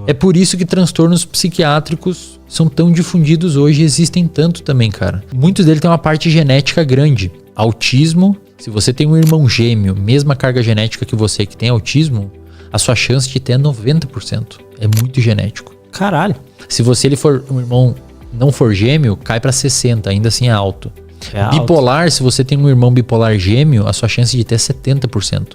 É por isso que transtornos psiquiátricos são tão difundidos hoje e existem tanto também, cara. Muitos deles têm uma parte genética grande. Autismo, se você tem um irmão gêmeo, mesma carga genética que você que tem autismo, a sua chance de ter é 90%. É muito genético. Caralho. Se ele for um irmão não for gêmeo, cai pra 60%, ainda assim é alto. Bipolar, se você tem um irmão bipolar gêmeo, a sua chance de ter é 70%.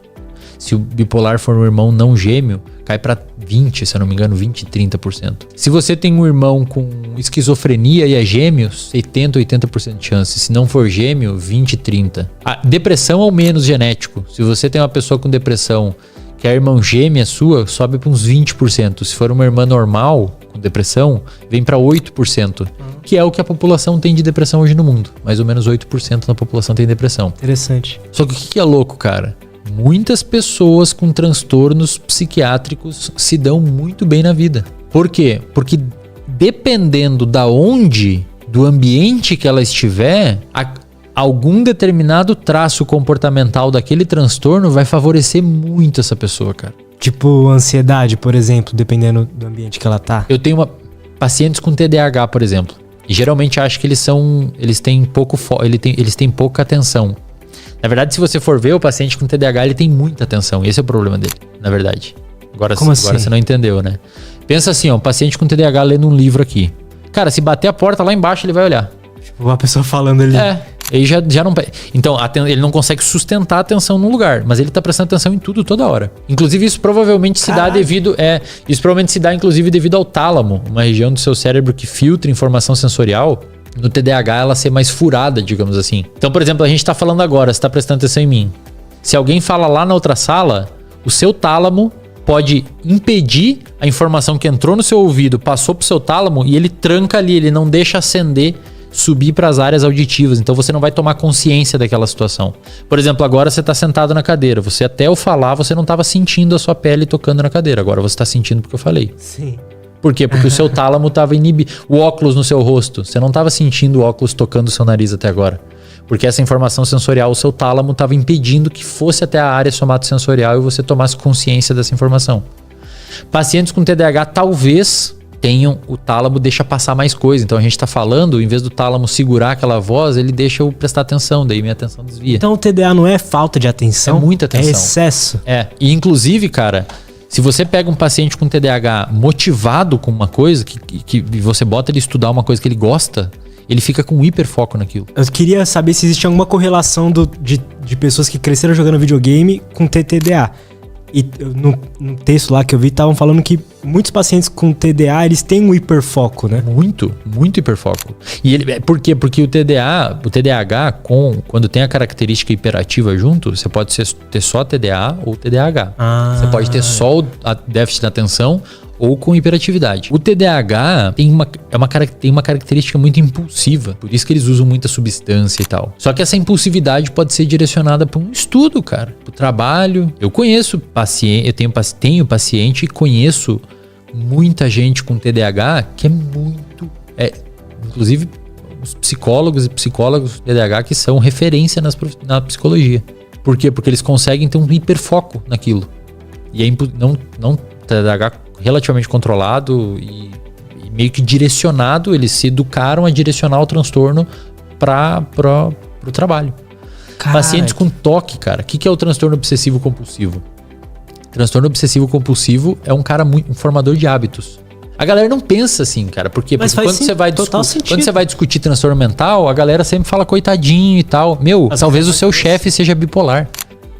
Se o bipolar for um irmão não gêmeo, cai pra 20%, se eu não me engano, 20%, 30%. Se você tem um irmão com esquizofrenia e é gêmeo, 70%, 80% de chance. Se não for gêmeo, 20%, 30%. A depressão é o menos genético. Se você tem uma pessoa com depressão que é irmão gêmea sua, sobe para uns 20%. Se for uma irmã normal com depressão, vem para 8%. Que é o que a população tem de depressão hoje no mundo. Mais ou menos 8% da população tem depressão. Interessante. Só que o que é louco, cara? Muitas pessoas com transtornos psiquiátricos se dão muito bem na vida. Por quê? Porque dependendo da onde, do ambiente que ela estiver, algum determinado traço comportamental daquele transtorno vai favorecer muito essa pessoa, cara. Tipo ansiedade, por exemplo, dependendo do ambiente que ela tá. Eu tenho pacientes com TDAH, por exemplo. E geralmente acho que eles têm pouca atenção. Na verdade, se você for ver, o paciente com TDAH, ele tem muita atenção. Esse é o problema dele, na verdade. Agora você não entendeu, né? Pensa assim, ó, um paciente com TDAH lendo um livro aqui. Cara, se bater a porta lá embaixo, ele vai olhar. Tipo, uma pessoa falando ali. Ele já não... Então, ele não consegue sustentar a atenção num lugar, mas ele tá prestando atenção em tudo toda hora. Inclusive, isso provavelmente se dá devido... Isso provavelmente se dá, inclusive, devido ao tálamo, uma região do seu cérebro que filtra informação sensorial. No TDAH, ela ser mais furada, digamos assim. Então, por exemplo, a gente tá falando agora, você tá prestando atenção em mim. Se alguém fala lá na outra sala, o seu tálamo pode impedir a informação que entrou no seu ouvido, passou pro seu tálamo e ele tranca ali, ele não deixa acender, subir para as áreas auditivas. Então você não vai tomar consciência daquela situação. Por exemplo, agora você tá sentado na cadeira. Você até eu falar, você não tava sentindo a sua pele tocando na cadeira. Agora você tá sentindo porque eu falei. Sim. Por quê? Porque o seu tálamo estava inibido. O óculos no seu rosto, você não estava sentindo o óculos tocando o seu nariz até agora. Porque essa informação sensorial, o seu tálamo estava impedindo que fosse até a área somatosensorial e você tomasse consciência dessa informação. Pacientes com TDAH talvez tenham, o tálamo deixa passar mais coisa. Então a gente está falando, em vez do tálamo segurar aquela voz, ele deixa eu prestar atenção, daí minha atenção desvia. Então o TDA não é falta de atenção? É muita atenção. É excesso. E inclusive, cara... Se você pega um paciente com TDAH motivado com uma coisa, que você bota ele estudar uma coisa que ele gosta, ele fica com hiperfoco naquilo. Eu queria saber se existe alguma correlação de pessoas que cresceram jogando videogame com TDA. E no texto lá que eu vi, estavam falando que muitos pacientes com TDA, eles têm um hiperfoco, né? Muito hiperfoco. E por quê? Porque o TDAH, quando tem a característica hiperativa junto, você pode ter só TDA ou TDAH. Você pode ter só a déficit de atenção ou com hiperatividade. O TDAH tem uma característica muito impulsiva, por isso que eles usam muita substância e tal. Só que essa impulsividade pode ser direcionada para um estudo, cara, para o trabalho. Eu conheço paciente, eu tenho paciente e conheço muita gente com TDAH que é muito... inclusive os psicólogos e psicólogos TDAH que são referência na psicologia. Por quê? Porque eles conseguem ter um hiperfoco naquilo. E não TDAH relativamente controlado e meio que direcionado, eles se educaram a direcionar o transtorno para o trabalho. Caraca. Pacientes com TOC, cara. O que é o transtorno obsessivo compulsivo? Transtorno obsessivo compulsivo é um cara um formador de hábitos. A galera não pensa assim, cara. Por quê? Porque quando você vai discutir transtorno mental, a galera sempre fala coitadinho e tal. Talvez o seu chefe seja bipolar.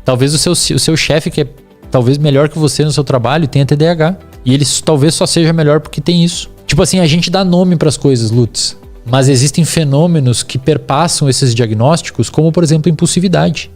Talvez o seu chefe, que é talvez melhor que você no seu trabalho, tenha TDAH. E ele talvez só seja melhor porque tem isso. Tipo assim, a gente dá nome pras coisas, Lutz. Mas existem fenômenos que perpassam esses diagnósticos, como por exemplo impulsividade.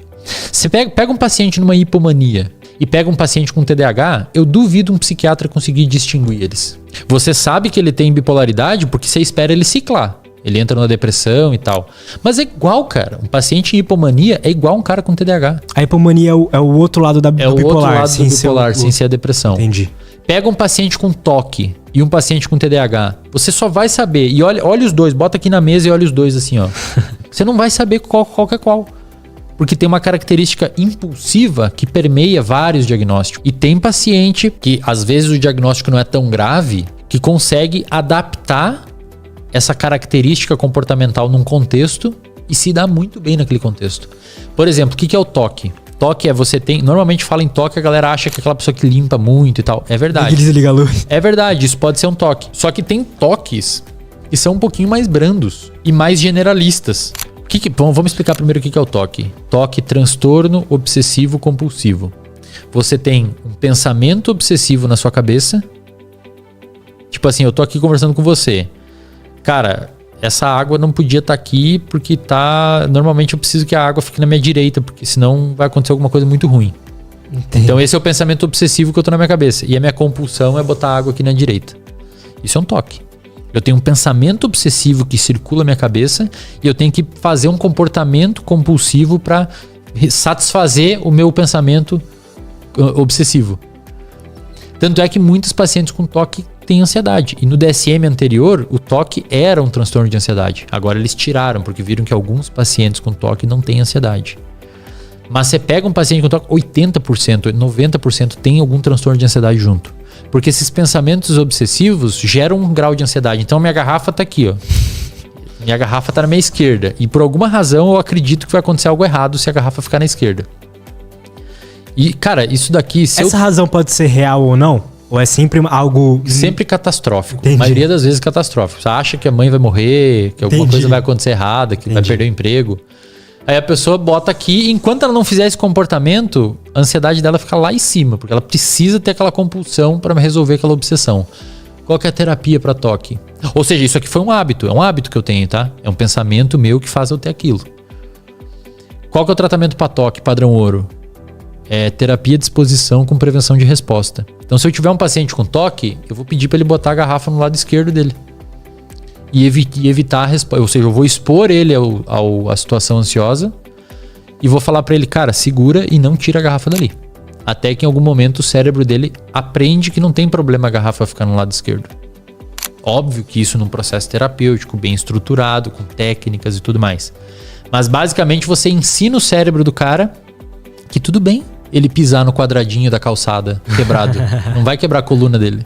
Você pega um paciente numa hipomania e pega um paciente com TDAH, eu duvido um psiquiatra conseguir distinguir eles. Você sabe que ele tem bipolaridade porque você espera ele ciclar. Ele entra numa depressão e tal. Mas é igual, cara. Um paciente em hipomania é igual um cara com TDAH. A hipomania é o outro lado do bipolar. É o outro lado do bipolar, sem ser a depressão. Entendi. Pega um paciente com TOC e um paciente com TDAH. Você só vai saber. E olha os dois. Bota aqui na mesa e olha os dois assim, ó. Você não vai saber qual que é qual. Porque tem uma característica impulsiva que permeia vários diagnósticos. E tem paciente que, às vezes, o diagnóstico não é tão grave, que consegue adaptar essa característica comportamental num contexto e se dá muito bem naquele contexto. Por exemplo, o que é o toque? Toque é você tem... Normalmente fala em toque, a galera acha que é aquela pessoa que limpa muito e tal. É verdade. Desliga a luz. É verdade, isso pode ser um toque. Só que tem toques que são um pouquinho mais brandos e mais generalistas. Bom, vamos explicar primeiro o que é o toque. Toque, transtorno obsessivo compulsivo. Você tem um pensamento obsessivo na sua cabeça. Tipo assim, eu tô aqui conversando com você. Cara, essa água não podia estar aqui porque tá... Normalmente eu preciso que a água fique na minha direita, porque senão vai acontecer alguma coisa muito ruim. Entendi. Então esse é o pensamento obsessivo que eu tô na minha cabeça. E a minha compulsão é botar a água aqui na direita. Isso é um toque. Eu tenho um pensamento obsessivo que circula na minha cabeça e eu tenho que fazer um comportamento compulsivo para satisfazer o meu pensamento obsessivo. Tanto é que muitos pacientes com toque têm ansiedade. E no DSM anterior, o toque era um transtorno de ansiedade. Agora eles tiraram, porque viram que alguns pacientes com toque não têm ansiedade. Mas você pega um paciente com toque, 80%, 90% tem algum transtorno de ansiedade junto. Porque esses pensamentos obsessivos geram um grau de ansiedade. Então minha garrafa tá aqui, ó. Minha garrafa tá na minha esquerda. E por alguma razão eu acredito que vai acontecer algo errado se a garrafa ficar na esquerda. E, cara, isso daqui... Essa razão pode ser real ou não? Ou é sempre algo... Sempre catastrófico. Entendi. A maioria das vezes catastrófico. Você acha que a mãe vai morrer, que alguma coisa vai acontecer errada, que vai perder o emprego. Aí a pessoa bota aqui, enquanto ela não fizer esse comportamento, a ansiedade dela fica lá em cima, porque ela precisa ter aquela compulsão para resolver aquela obsessão. Qual que é a terapia para toque? Ou seja, isso aqui foi um hábito, é um hábito que eu tenho, tá? É um pensamento meu que faz eu ter aquilo. Qual que é o tratamento para toque, padrão ouro? É terapia de exposição com prevenção de resposta. Então, se eu tiver um paciente com toque, eu vou pedir para ele botar a garrafa no lado esquerdo dele. E evitar a resposta. Ou seja, eu vou expor ele à situação ansiosa e vou falar para ele, cara, segura e não tira a garrafa dali. Até que em algum momento o cérebro dele aprende que não tem problema a garrafa ficar no lado esquerdo. Óbvio que isso num processo terapêutico, bem estruturado, com técnicas e tudo mais. Mas basicamente você ensina o cérebro do cara que tudo bem ele pisar no quadradinho da calçada quebrado. Não vai quebrar a coluna dele.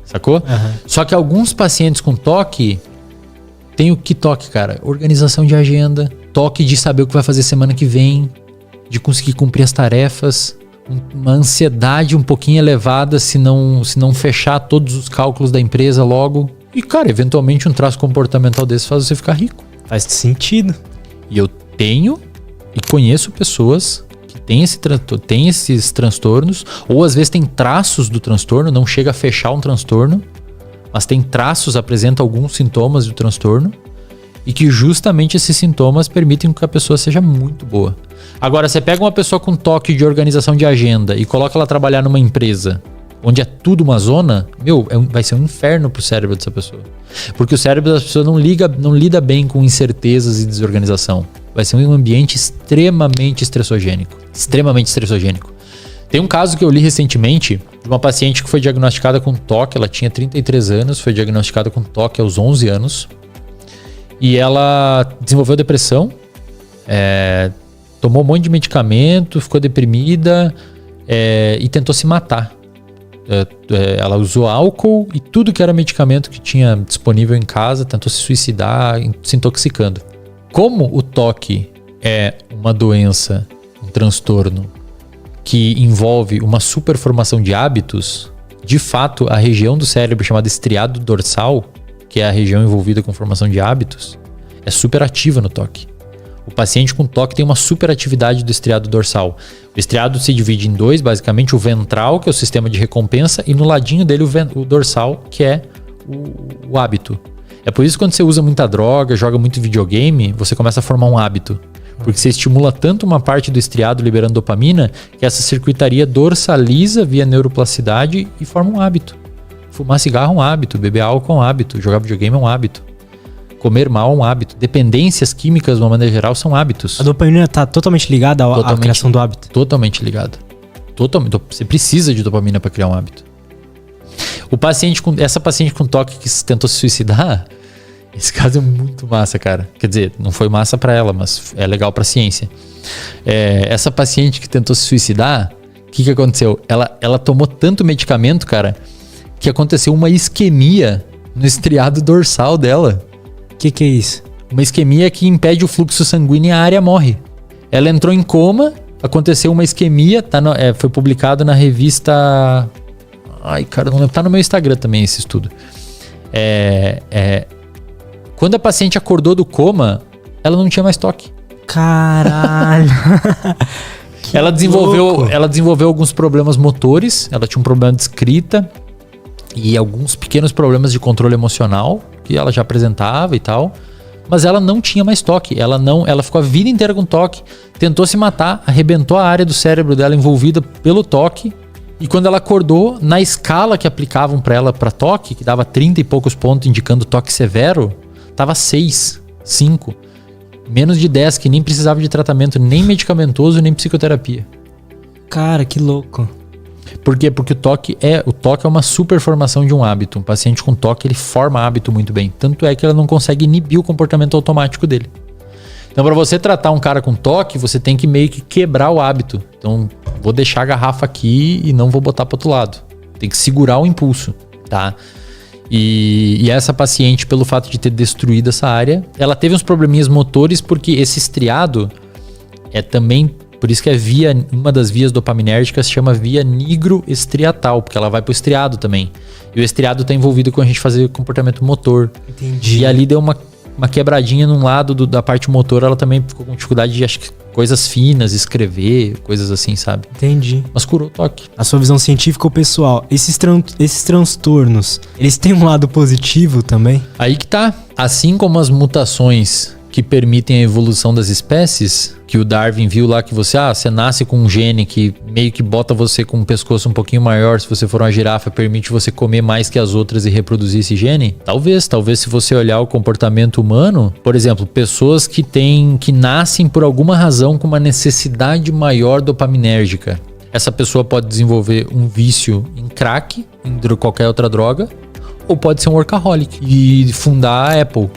Sacou? Só que alguns pacientes com toque tem o que toque, cara? Organização de agenda, toque de saber o que vai fazer semana que vem, de conseguir cumprir as tarefas, uma ansiedade um pouquinho elevada se não fechar todos os cálculos da empresa logo. E, cara, eventualmente um traço comportamental desse faz você ficar rico. Faz sentido. E eu tenho e conheço pessoas que têm esses transtornos, ou às vezes tem traços do transtorno, não chega a fechar um transtorno, mas tem traços, apresenta alguns sintomas do transtorno, e que justamente esses sintomas permitem que a pessoa seja muito boa. Agora, você pega uma pessoa com toque de organização de agenda e coloca ela trabalhar numa empresa onde é tudo uma zona, vai ser um inferno pro cérebro dessa pessoa. Porque o cérebro da pessoa não lida bem com incertezas e desorganização. Vai ser um ambiente extremamente estressogênico. Extremamente estressogênico. Tem um caso que eu li recentemente de uma paciente que foi diagnosticada com toque. Ela tinha 33 anos, foi diagnosticada com toque aos 11 anos. E ela desenvolveu depressão, tomou um monte de medicamento, ficou deprimida e tentou se matar. Ela usou álcool e tudo que era medicamento que tinha disponível em casa, tentou se suicidar, se intoxicando. Como o toque é uma doença, um transtorno que envolve uma superformação de hábitos, de fato a região do cérebro chamada estriado dorsal, que é a região envolvida com formação de hábitos, é superativa no toque. O paciente com toque tem uma superatividade do estriado dorsal. O estriado se divide em dois, basicamente o ventral, que é o sistema de recompensa, e no ladinho dele o dorsal, que é o hábito. É por isso que quando você usa muita droga, joga muito videogame, você começa a formar um hábito. Porque você estimula tanto uma parte do estriado liberando dopamina, que essa circuitaria dorsaliza via neuroplasticidade e forma um hábito. Fumar cigarro é um hábito, beber álcool é um hábito, jogar videogame é um hábito. Comer mal é um hábito. Dependências químicas, de uma maneira geral, são hábitos. A dopamina está totalmente ligada à criação do hábito? Totalmente ligada. Você precisa de dopamina para criar um hábito. Essa paciente com toque que tentou se suicidar, Esse caso é muito massa, cara. Quer dizer, não foi massa pra ela, mas é legal pra ciência. Essa paciente que tentou se suicidar, o que aconteceu? Ela tomou tanto medicamento, cara, que aconteceu uma isquemia no estriado dorsal dela. O que é isso? Uma isquemia que impede o fluxo sanguíneo e a área morre. Ela entrou em coma, aconteceu uma isquemia, foi publicado na revista... Ai, cara, não lembro. Tá no meu Instagram também esse estudo. Quando a paciente acordou do coma, ela não tinha mais toque. Caralho! Ela desenvolveu alguns problemas motores, ela tinha um problema de escrita e alguns pequenos problemas de controle emocional que ela já apresentava e tal, mas ela não tinha mais toque. Ela ficou a vida inteira com toque, tentou se matar, arrebentou a área do cérebro dela envolvida pelo toque. E quando ela acordou, na escala que aplicavam para ela para toque, que dava 30 e poucos pontos indicando toque severo, tava 6, 5. Menos de 10, que nem precisava de tratamento nem medicamentoso, nem psicoterapia. Cara, que louco. Por quê? Porque o toque é uma super formação de um hábito. Um paciente com toque, ele forma hábito muito bem. Tanto é que ela não consegue inibir o comportamento automático dele. Então, para você tratar um cara com toque, você tem que meio que quebrar o hábito. Então, vou deixar a garrafa aqui e não vou botar para outro lado. Tem que segurar o impulso, tá? E essa paciente, pelo fato de ter destruído essa área, ela teve uns probleminhas motores porque esse estriado é também, por isso que uma das vias dopaminérgicas se chama via nigroestriatal, porque ela vai pro estriado também. E o estriado tá envolvido com a gente fazer comportamento motor. Entendi. E ali deu uma quebradinha num lado da parte motor, ela também ficou com dificuldade de, acho que, coisas finas, escrever, coisas assim, sabe? Entendi. Mas curou o toque. A sua visão científica ou pessoal, esses transtornos, eles têm um lado positivo também? Aí que tá. Assim como as mutações que permitem a evolução das espécies, que o Darwin viu lá que você nasce com um gene que meio que bota você com um pescoço um pouquinho maior, se você for uma girafa, permite você comer mais que as outras e reproduzir esse gene? Talvez se você olhar o comportamento humano, por exemplo, pessoas que nascem por alguma razão com uma necessidade maior dopaminérgica. Essa pessoa pode desenvolver um vício em crack, em qualquer outra droga, ou pode ser um workaholic e fundar a Apple.